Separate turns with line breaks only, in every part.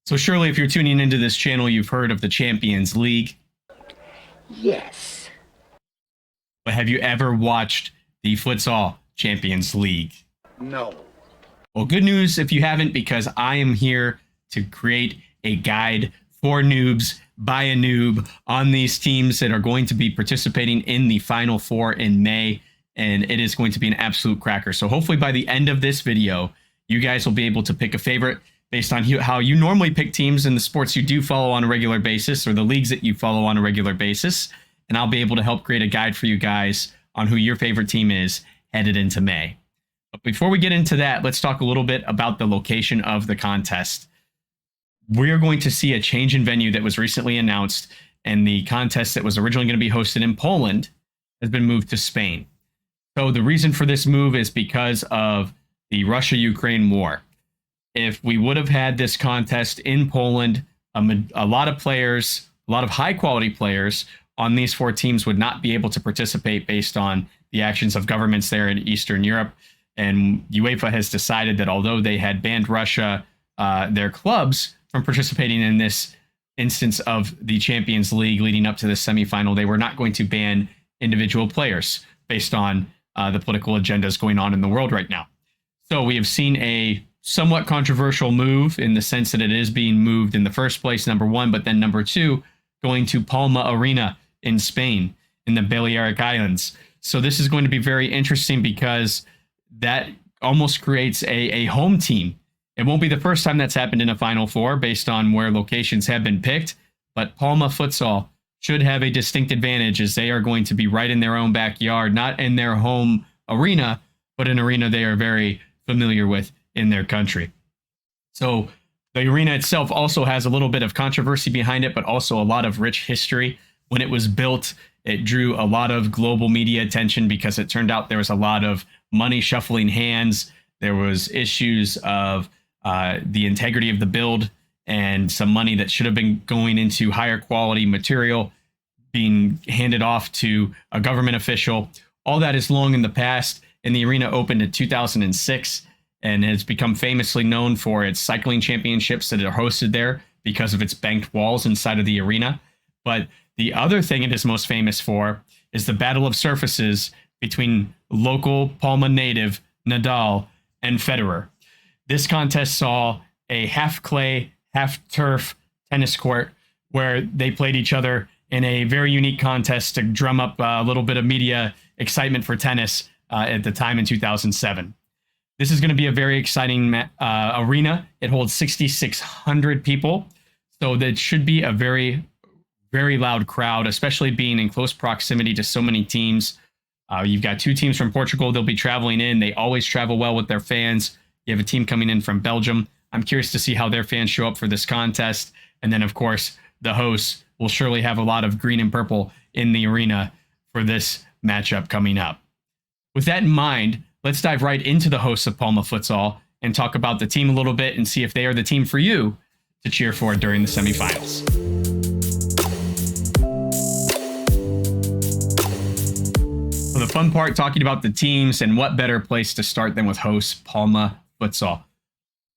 So surely if you're tuning into this channel, you've heard of the Champions League.
Yes.
But have you ever watched the Futsal Champions League?
No.
Well, good news if you haven't, because I am here to create a guide for noobs by a noob on these teams that are going to be participating in the Final Four in May, and it is going to be an absolute cracker. So hopefully by the end of this video, you guys will be able to pick a favorite based on how you normally pick teams in the sports you do follow on a regular basis, or the leagues that you follow on a regular basis. And I'll be able to help create a guide for you guys on who your favorite team is headed into May. But before we get into that, let's talk a little bit about the location of the contest. We're going to see a change in venue that was recently announced, and the contest that was originally going to be hosted in Poland has been moved to Spain. So the reason for this move is because of the Russia-Ukraine war. If we would have had this contest in Poland, a lot of players, a lot of high-quality players on these four teams would not be able to participate based on the actions of governments there in Eastern Europe. And UEFA has decided that although they had banned Russia, their clubs, from participating in this instance of the Champions League leading up to the semifinal, they were not going to ban individual players based on the political agendas going on in the world right now. So we have seen a somewhat controversial move in the sense that it is being moved in the first place, number one, but then number two, going to Palma Arena in Spain, in the Balearic Islands. So this is going to be very interesting because that almost creates a home team. It won't be the first time that's happened in a Final Four based on where locations have been picked, but Palma Futsal should have a distinct advantage as they are going to be right in their own backyard, not in their home arena, but an arena they are very familiar with in their country. So the arena itself also has a little bit of controversy behind it, but also a lot of rich history. When it was built, it drew a lot of global media attention because it turned out there was a lot of money shuffling hands. There was issues of the integrity of the build and some money that should have been going into higher quality material being handed off to a government official. All that is long in the past, and the arena opened in 2006 and has become famously known for its cycling championships that are hosted there because of its banked walls inside of the arena. But the other thing it is most famous for is the battle of surfaces between local Palma native Nadal and Federer. This contest saw a half clay, half turf tennis court where they played each other in a very unique contest to drum up a little bit of media excitement for tennis at the time in 2007. This is going to be a very exciting arena. It holds 6,600 people, so that should be a very, very loud crowd, especially being in close proximity to so many teams. You've got two teams from Portugal. They'll be traveling in. They always travel well with their fans. You have a team coming in from Belgium. I'm curious to see how their fans show up for this contest. And then, of course, the hosts will surely have a lot of green and purple in the arena for this matchup coming up. With that in mind, let's dive right into the hosts of Palma Futsal and talk about the team a little bit and see if they are the team for you to cheer for during the semifinals. So the fun part, talking about the teams, and what better place to start than with hosts Palma Futsal.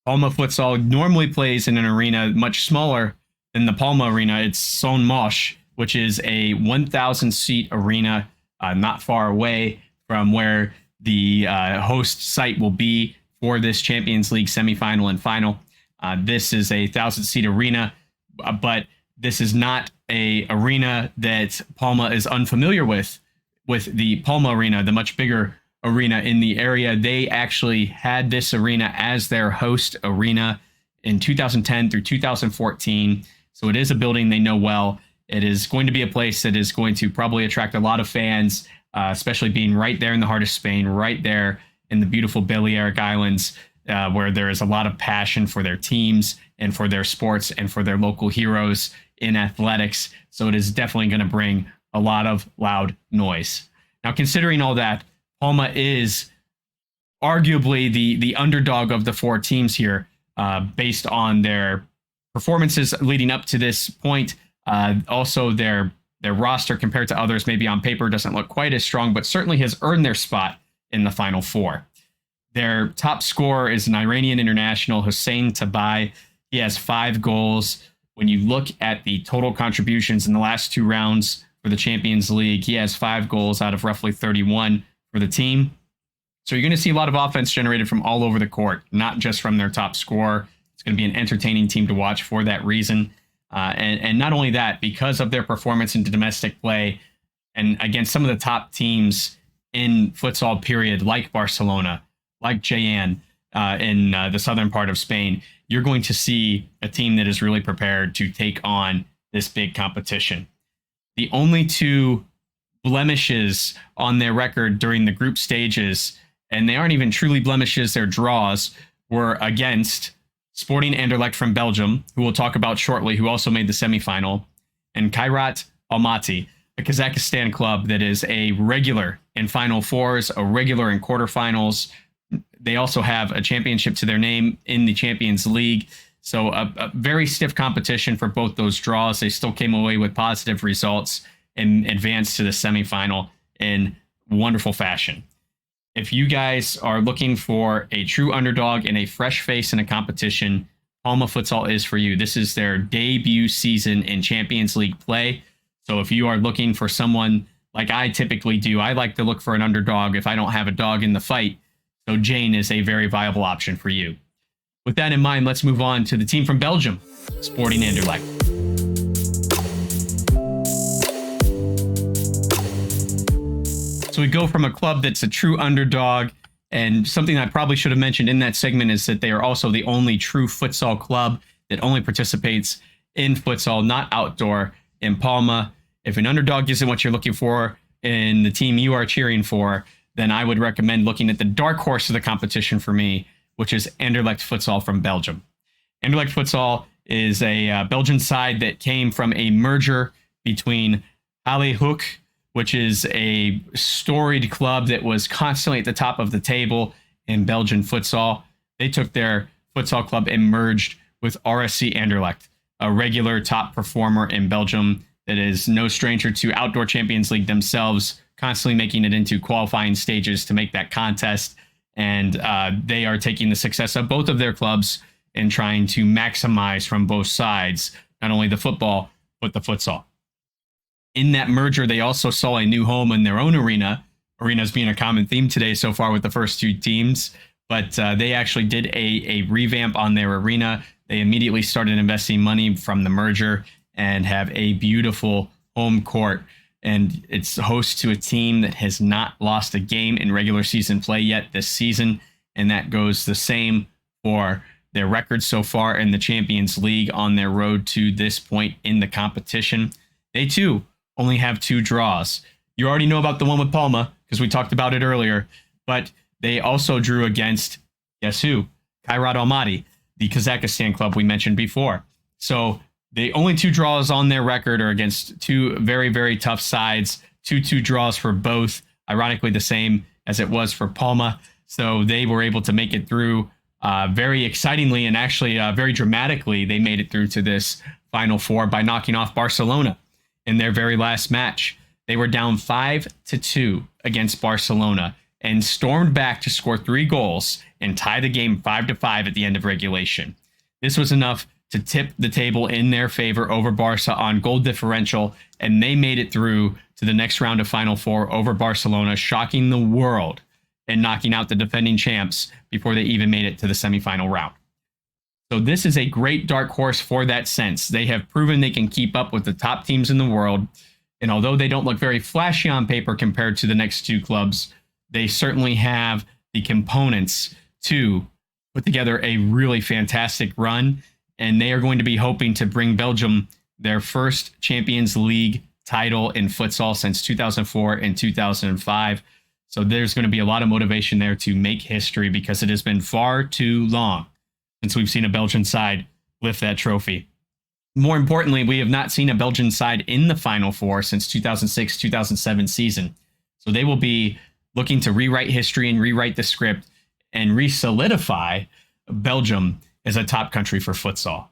Palma Futsal normally plays in an arena much smaller than the Palma Arena. It's Son Moix, which is a 1,000-seat arena not far away from where the host site will be for this Champions League semifinal and final. This is a 1,000-seat arena, but this is not a arena that Palma is unfamiliar with the Palma Arena, the much bigger arena in the area. They actually had this arena as their host arena in 2010 through 2014. So it is a building they know well. It is going to be a place that is going to probably attract a lot of fans, especially being right there in the heart of Spain, right there in the beautiful Balearic Islands, where there is a lot of passion for their teams and for their sports and for their local heroes in athletics. So it is definitely going to bring a lot of loud noise. Now, considering all that, Palma is arguably the underdog of the four teams here, based on their performances leading up to this point. Also, their roster compared to others, maybe on paper, doesn't look quite as strong, but certainly has earned their spot in the Final Four. Their top scorer is an Iranian international, Hossein Tabai. He has 5 goals. When you look at the total contributions in the last 2 rounds for the Champions League, he has 5 goals out of roughly 31 for the team. So you're going to see a lot of offense generated from all over the court, not just from their top scorer. It's going to be an entertaining team to watch for that reason. And not only that, because of their performance in domestic play and against some of the top teams in futsal period, like Barcelona, like Jaén in the southern part of Spain, you're going to see a team that is really prepared to take on this big competition. The only 2 blemishes on their record during the group stages, and they aren't even truly blemishes, they're draws, were against Sporting Anderlecht from Belgium, who we'll talk about shortly, who also made the semifinal, and Kairat Almaty, a Kazakhstan club that is a regular in Final Fours, a regular in quarterfinals. They also have a championship to their name in the Champions League. So a very stiff competition for both those draws. They still came away with positive results and advanced to the semifinal in wonderful fashion. If you guys are looking for a true underdog and a fresh face in a competition, Palma Futsal is for you. This is their debut season in Champions League play. So if you are looking for someone like I typically do, I like to look for an underdog if I don't have a dog in the fight. So Jane is a very viable option for you. With that in mind, let's move on to the team from Belgium, Sporting Anderlecht. So we go from a club that's a true underdog, and something I probably should have mentioned in that segment is that they are also the only true futsal club that only participates in futsal, not outdoor, in Palma. If an underdog isn't what you're looking for in the team you are cheering for, then I would recommend looking at the dark horse of the competition for me, which is Anderlecht Futsal from Belgium. Anderlecht Futsal is a Belgian side that came from a merger between Halle Hoek, which is a storied club that was constantly at the top of the table in Belgian futsal. They took their futsal club and merged with RSC Anderlecht, a regular top performer in Belgium that is no stranger to outdoor Champions League themselves, constantly making it into qualifying stages to make that contest. And they are taking the success of both of their clubs and trying to maximize from both sides, not only the football, but the futsal. In that merger, they also saw a new home in their own arena. Arenas being a common theme today so far with the first 2 teams, but they actually did a revamp on their arena. They immediately started investing money from the merger and have a beautiful home court. And it's host to a team that has not lost a game in regular season play yet this season. And that goes the same for their record so far in the Champions League on their road to this point in the competition. They too only have 2 draws. You already know about the one with Palma because we talked about it earlier, but they also drew against, guess who? Kairat Almaty, the Kazakhstan club we mentioned before. So the only 2 draws on their record are against 2 very, very tough sides, 2-2 draws for both, ironically the same as it was for Palma. So they were able to make it through very excitingly, and actually very dramatically. They made it through to this Final Four by knocking off Barcelona in their very last match. They were down 5-2 against Barcelona and stormed back to score 3 goals and tie the game 5-5 at the end of regulation. This was enough to tip the table in their favor over Barca on goal differential, and they made it through to the next round of Final Four over Barcelona, shocking the world and knocking out the defending champs before they even made it to the semifinal round. So this is a great dark horse for that sense. They have proven they can keep up with the top teams in the world. And although they don't look very flashy on paper compared to the next 2 clubs, they certainly have the components to put together a really fantastic run. And they are going to be hoping to bring Belgium their first Champions League title in futsal since 2004 and 2005. So there's going to be a lot of motivation there to make history because it has been far too long since we've seen a Belgian side lift that trophy. More importantly, we have not seen a Belgian side in the Final Four since 2006-2007 season. So they will be looking to rewrite history and rewrite the script and re-solidify Belgium as a top country for futsal.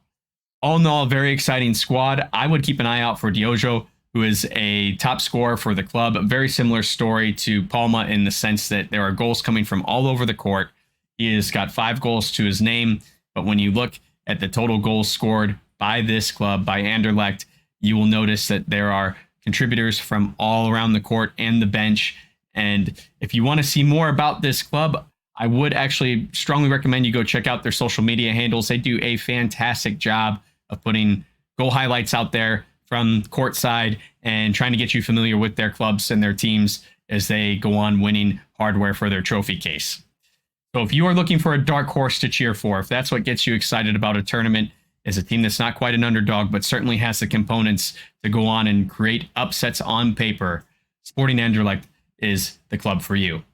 All in all, very exciting squad. I would keep an eye out for Diogo, who is a top scorer for the club. A very similar story to Palma in the sense that there are goals coming from all over the court. He has got 5 goals to his name. But when you look at the total goals scored by this club, by Anderlecht, you will notice that there are contributors from all around the court and the bench. And if you want to see more about this club, I would actually strongly recommend you go check out their social media handles. They do a fantastic job of putting goal highlights out there from courtside and trying to get you familiar with their clubs and their teams as they go on winning hardware for their trophy case. So if you are looking for a dark horse to cheer for, if that's what gets you excited about a tournament, is a team that's not quite an underdog, but certainly has the components to go on and create upsets on paper, Sporting Anderlecht is the club for you.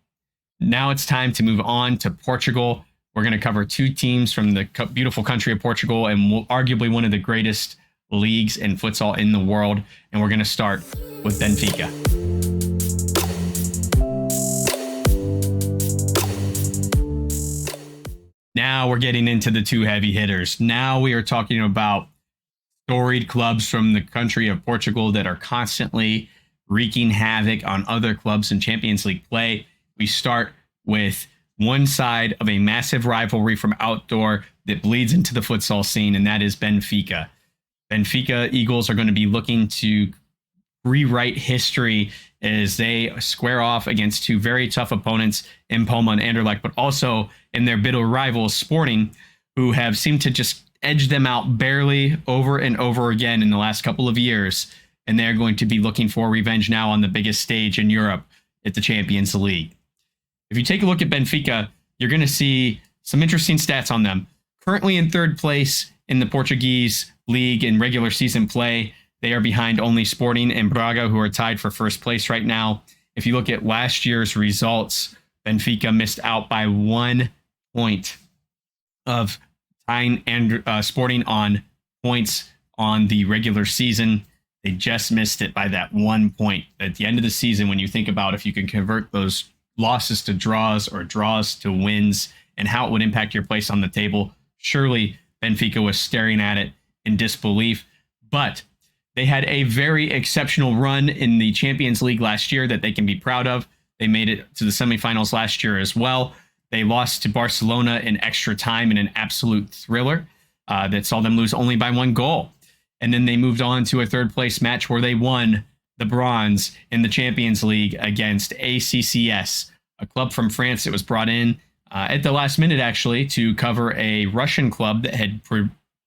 Now it's time to move on to Portugal. We're going to cover 2 teams from the beautiful country of Portugal and arguably one of the greatest leagues in futsal in the world. And we're going to start with Benfica. Now we're getting into the 2 heavy hitters. Now we are talking about storied clubs from the country of Portugal that are constantly wreaking havoc on other clubs in Champions League play. We start with one side of a massive rivalry from outdoor that bleeds into the futsal scene, and that is Benfica. Benfica Eagles are going to be looking to rewrite history as they square off against 2 very tough opponents in Palma and Anderlecht, but also in their bitter rivals, Sporting, who have seemed to just edge them out barely over and over again in the last couple of years. And they're going to be looking for revenge now on the biggest stage in Europe at the Champions League. If you take a look at Benfica, you're going to see some interesting stats on them. Currently in 3rd place in the Portuguese league in regular season play. They are behind only Sporting and Braga, who are tied for 1st place right now. If you look at last year's results, Benfica missed out by 1 point of tying Sporting on points on the regular season. They just missed it by that 1 point. At the end of the season, when you think about if you can convert those losses to draws or draws to wins and how it would impact your place on the table, surely Benfica was staring at it in disbelief. But they had a very exceptional run in the Champions League last year that they can be proud of. They made it to the semifinals last year as well. They lost to Barcelona in extra time in an absolute thriller that saw them lose only by 1 goal. And then they moved on to a 3rd place match where they won the bronze in the Champions League against ACCS, a club from France that was brought in at the last minute, actually, to cover a Russian club that had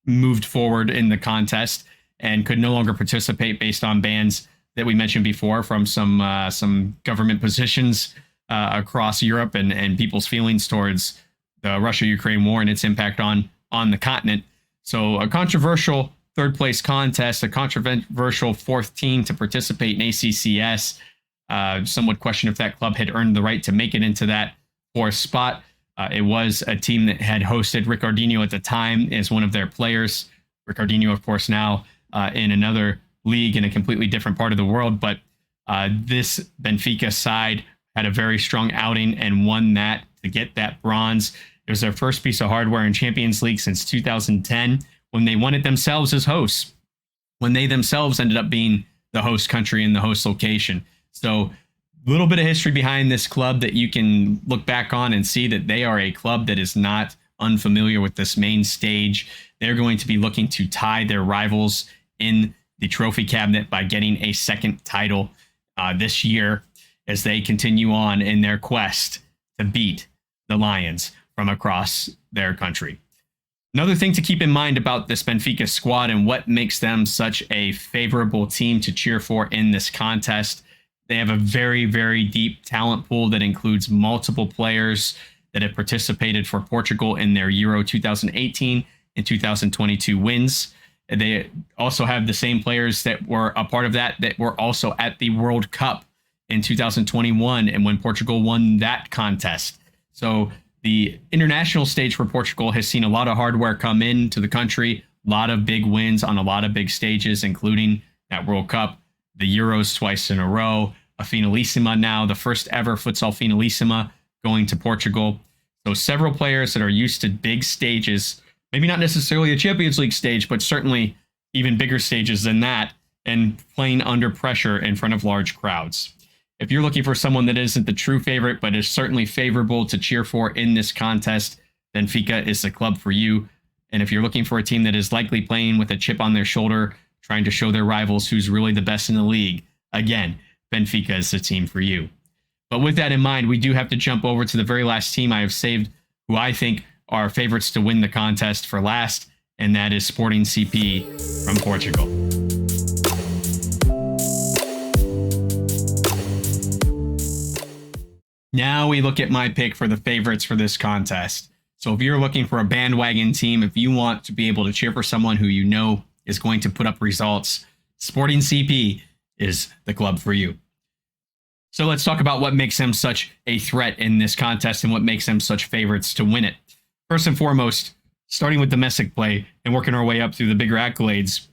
moved forward in the contest and could no longer participate based on bans that we mentioned before from some government positions across Europe and people's feelings towards the Russia-Ukraine war and its impact on the continent. So a controversial 3rd place contest, a controversial 4th team to participate in ACCS. Some would question if that club had earned the right to make it into that 4th spot. It was a team that had hosted Ricardinho at the time as one of their players. Ricardinho, of course, now in another league in a completely different part of the world. But this Benfica side had a very strong outing and won that to get that bronze. It was their first piece of hardware in Champions League since 2010 when they won it themselves as hosts, when they themselves ended up being the host country and the host location. So a little bit of history behind this club that you can look back on and see that they are a club that is not unfamiliar with this main stage. They're going to be looking to tie their rivals in the trophy cabinet by getting a 2nd title this year as they continue on in their quest to beat the Lions from across their country. Another thing to keep in mind about this Benfica squad and what makes them such a favorable team to cheer for in this contest, they have a very, very deep talent pool that includes multiple players that have participated for Portugal in their Euro 2018 and 2022 wins. They also have the same players that were a part of that were also at the World Cup in 2021 and when Portugal won that contest. So the international stage for Portugal has seen a lot of hardware come into the country, a lot of big wins on a lot of big stages, including that World Cup, the Euros twice in a row, a Finalissima now, the first ever futsal Finalissima going to Portugal. So several players that are used to big stages, maybe not necessarily a Champions League stage, but certainly even bigger stages than that, and playing under pressure in front of large crowds. if you're looking for someone that isn't the true favorite, but is certainly favorable to cheer for in this contest, Benfica is the club for you. And if you're looking for a team that is likely playing with a chip on their shoulder, trying to show their rivals who's really the best in the league, again, Benfica is the team for you. But with that in mind, we do have to jump over to the very last team I have saved, who I think are favorites to win the contest for last, and that is Sporting CP from Portugal. Now we look at my pick for the favorites for this contest. So if you're looking for a bandwagon team, if you want to be able to cheer for someone who you know is going to put up results, Sporting CP is the club for you. So let's talk about what makes them such a threat in this contest and what makes them such favorites to win it. First and foremost, starting with domestic play and working our way up through the bigger accolades,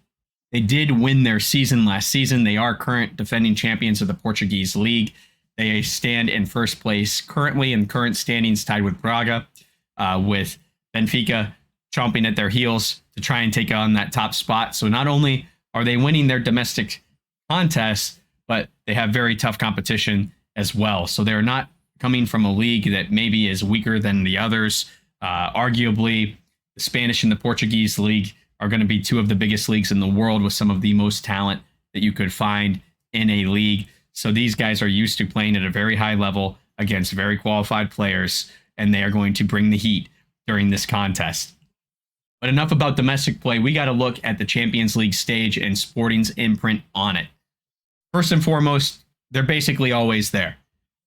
they did win their season last season. They are current defending champions of the Portuguese league. They stand in first place currently in current standings, tied with Braga, with Benfica chomping at their heels to try and take on that top spot. So not only are they winning their domestic contests, but they have very tough competition as well. So they're not coming from a league that maybe is weaker than the others. Arguably, the Spanish and the Portuguese league are going to be two of the biggest leagues in the world with some of the most talent that you could find in a league. So these guys are used to playing at a very high level against very qualified players, and they are going to bring the heat during this contest. But enough about domestic play. We got to look at the Champions League stage and Sporting's imprint on it. First and foremost, they're basically always there.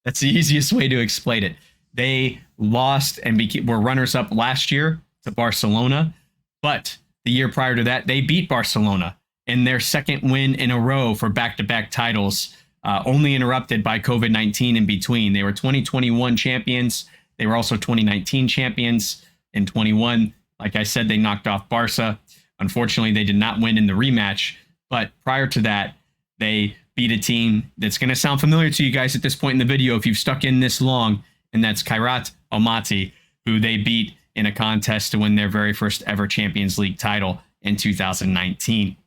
That's the easiest way to explain it. They lost and were runners-up last year to Barcelona, but the year prior to that, they beat Barcelona in their second win in a row for back-to-back titles, only interrupted by COVID-19 in between. They were 2021 champions. They were also 2019 champions. In 21, like I said, they knocked off Barca. Unfortunately, they did not win in the rematch, but prior to that, they beat a team that's going to sound familiar to you guys at this point in the video if you've stuck in this long, and that's Kairat Almaty, who they beat in a contest to win their very first ever Champions League title in 2019.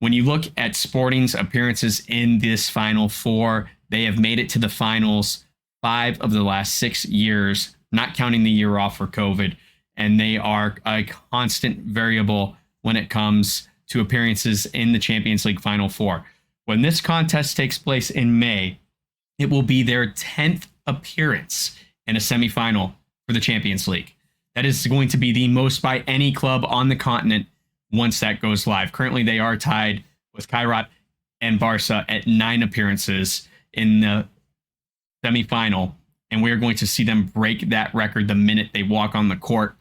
When you look at Sporting's appearances in this Final Four, they have made it to the finals 5 of the last 6 years, not counting the year off for COVID, and they are a constant variable when it comes to appearances in the Champions League Final Four. When this contest takes place in May, it will be their 10th appearance in a semifinal for the Champions League. That is going to be the most by any club on the continent once that goes live. Currently, they are tied with Kairat and Barca at 9 appearances in the semifinal, and we're going to see them break that record the minute they walk on the court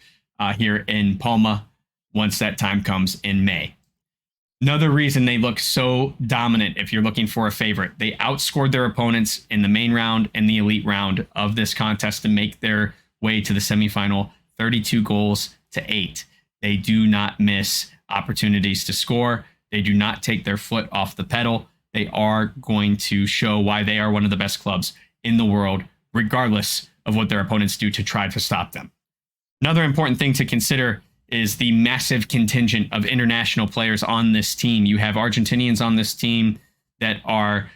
here in Palma once that time comes in May. Another reason they look so dominant, if you're looking for a favorite, they outscored their opponents in the main round and the elite round of this contest to make their way to the semifinal, 32 goals to 8. They do not miss opportunities to score. They do not take their foot off the pedal. They are going to show why they are one of the best clubs in the world, regardless of what their opponents do to try to stop them. Another important thing to consider is the massive contingent of international players on this team. You have Argentinians on this team that are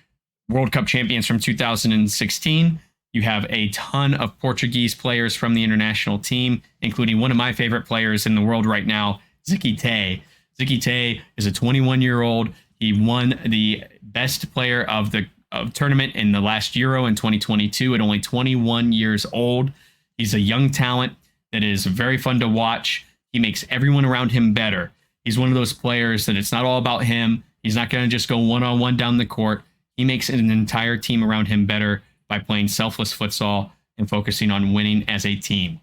World Cup champions from 2016. You have a ton of Portuguese players from the international team, including one of my favorite players in the world right now, Ziki Tay. Ziki Tay is a 21-year-old. He won the best player of the tournament in the last Euro in 2022 at only 21 years old. He's a young talent that is very fun to watch. He makes everyone around him better. He's one of those players that it's not all about him. He's not going to just go one-on-one down the court. He makes an entire team around him better by playing selfless futsal and focusing on winning as a team.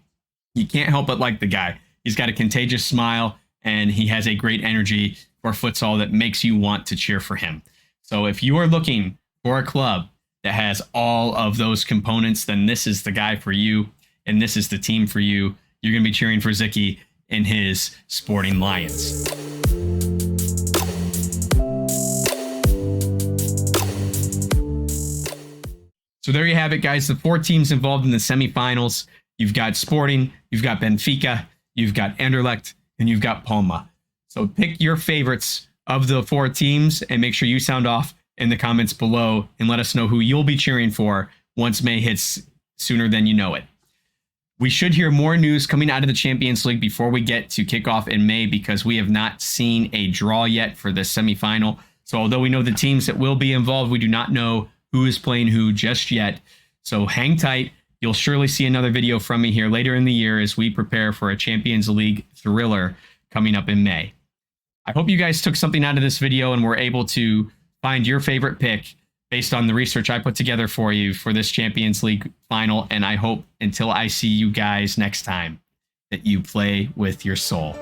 You can't help but like the guy. He's got a contagious smile, and he has a great energy for futsal that makes you want to cheer for him. So if you are looking for a club that has all of those components, then this is the guy for you, and this is the team for you. You're going to be cheering for Ziki in his Sporting Lions. So there you have it, guys. The 4 teams involved in the semifinals. You've got Sporting, you've got Benfica, you've got Anderlecht, and you've got Palma. So pick your favorites of the 4 teams and make sure you sound off in the comments below and let us know who you'll be cheering for once May hits sooner than you know it. We should hear more news coming out of the Champions League before we get to kickoff in May, because we have not seen a draw yet for the semifinal. So although we know the teams that will be involved, we do not know who is playing who just yet. So hang tight. You'll surely see another video from me here later in the year as we prepare for a Champions League thriller coming up in May. I hope you guys took something out of this video and were able to find your favorite pick based on the research I put together for you for this Champions League final. And I hope until I see you guys next time that you play with your soul.